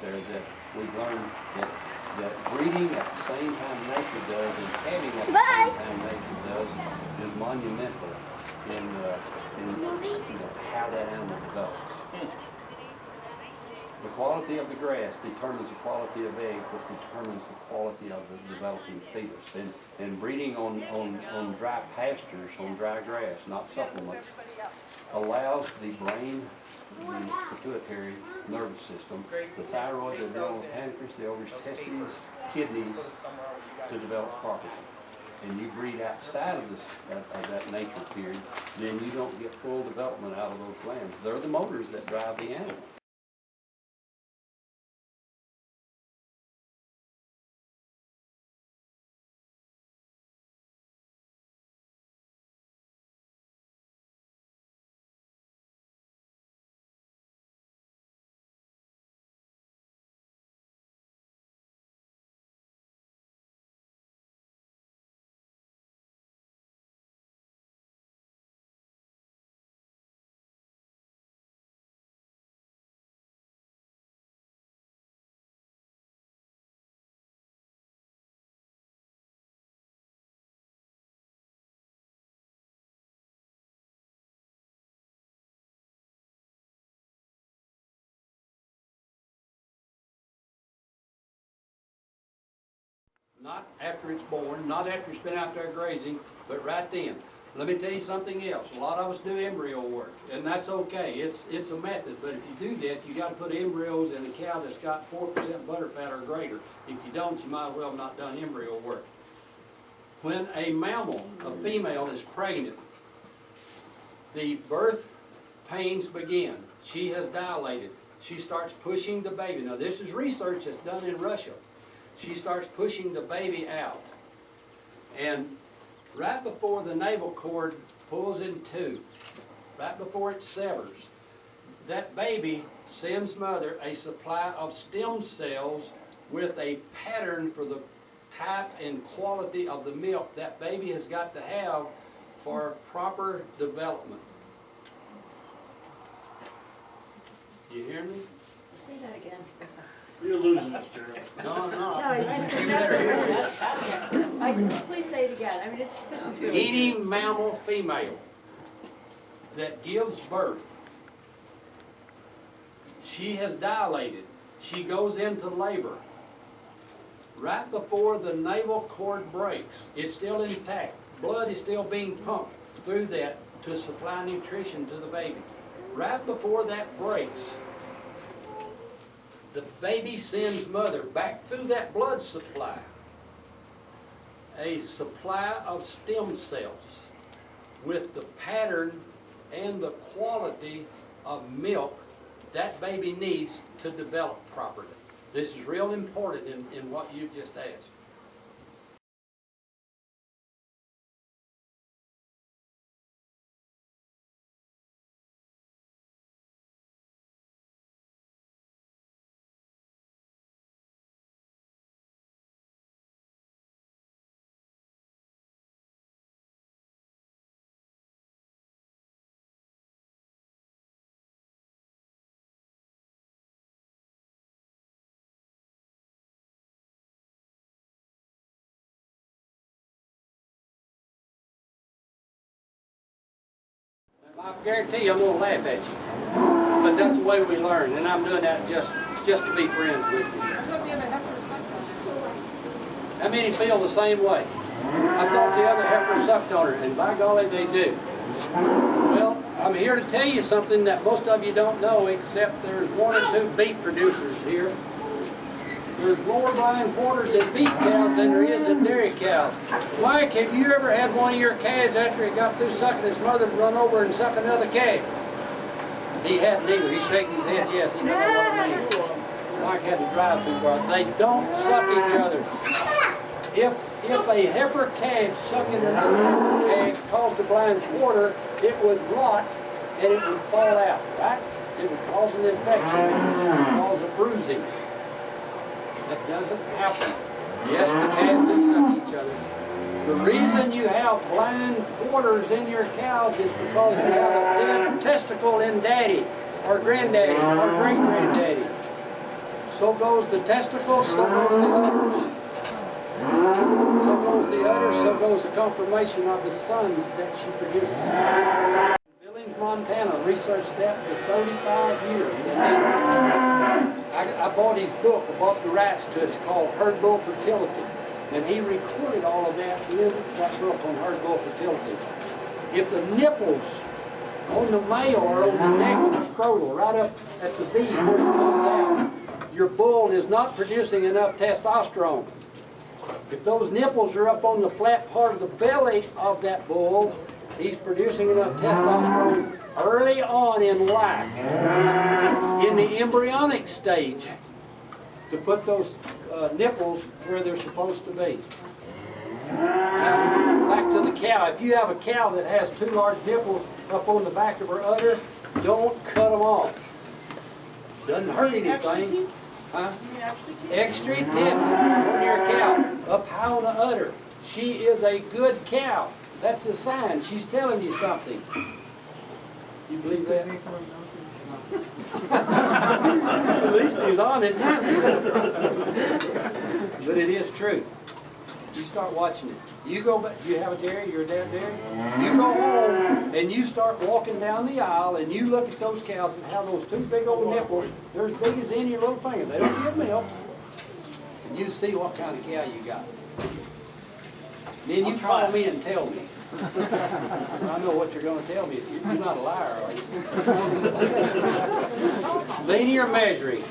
there that we've learned that breeding at the same time nature does and calving at the same time nature does is monumental in how that animal develops. The quality of the grass determines the quality of egg, which determines the quality of the developing fetus. And breeding on dry pastures, on dry grass, not supplements, allows the brain, the pituitary nervous system, the thyroid, the adrenal pancreas, the ovaries, testes, kidneys to develop properly. And you breed outside of that nature period, then you don't get full development out of those glands. They're the motors that drive the animal. Not after it's born, not after it's been out there grazing, but right then. Let me tell you something else. A lot of us do embryo work, and that's okay. It's a method, but if you do that, you got to put embryos in a cow that's got 4% butterfat or greater. If you don't, you might as well have not done embryo work. When a mammal, a female, is pregnant, the birth pains begin. She has dilated. She starts pushing the baby. Now, this is research that's done in Russia. She starts pushing the baby out. And right before the navel cord pulls in two, right before it severs, that baby sends mother a supply of stem cells with a pattern for the type and quality of the milk that baby has got to have for proper development. You hear me? Say that again. You're losing us, Gerald. No. No, you just please say it again. I mean, this is really Any mammal female that gives birth, she has dilated. She goes into labor. Right before the navel cord breaks, it's still intact. Blood is still being pumped through that to supply nutrition to the baby. Right before that breaks, the baby sends mother back through that blood supply a supply of stem cells with the pattern and the quality of milk that baby needs to develop properly. This is real important in what you've just asked. I guarantee you I'm going to laugh at you. But that's the way we learn, and I'm doing that just to be friends with you. How many feel the same way? I thought the other heifers sucked on her, and by golly, they do. Well, I'm here to tell you something that most of you don't know, except there's 1 or 2 beef producers here. There's more blind quarters in beef cows than there is in dairy cows. Mike, have you ever had one of your calves after it got through sucking his mother run over and suck another calf? He hadn't either. He's shaking his head yes. He doesn't know what I mean. Mike had to drive too far. They don't suck each other. If a heifer calf sucking another heifer calf caused a blind quarter, it would rot and it would fall out, right? It would cause an infection. It would cause a bruising. That doesn't happen. Yes, the calves do suck each other. The reason you have blind quarters in your cows is because you have a dead testicle in daddy, or granddaddy, or great-granddaddy. So goes the testicles, so goes the udders. So goes the udders, so goes the confirmation of the sons that she produces. Billings, Montana researched that for 35 years. I bought his book, I bought the rights to it. It's called Herd Bull Fertility. And he recorded all of that in that book on herd bull fertility. If the nipples on the male or on the neck of the scrotal, right up at the V where it comes out, your bull is not producing enough testosterone. If those nipples are up on the flat part of the belly of that bull, he's producing enough testosterone early on in life, in the embryonic stage, to put those nipples where they're supposed to be. Now, back to the cow. If you have a cow that has 2 large nipples up on the back of her udder, don't cut them off. Doesn't hurt anything. Huh? Extra tits on your cow, up high on the udder. She is a good cow. That's a sign. She's telling you something. You believe that? At least he's honest. But it is true. You start watching it. You go back. You have a dairy. You're a dad dairy. You go home and you start walking down the aisle and you look at those cows and have those 2 big old nipples. They're as big as any of your little finger. They don't give milk. And you see what kind of cow you got. Then you call me and tell me. I know what you're going to tell me. You're not a liar, are you? Linear measuring.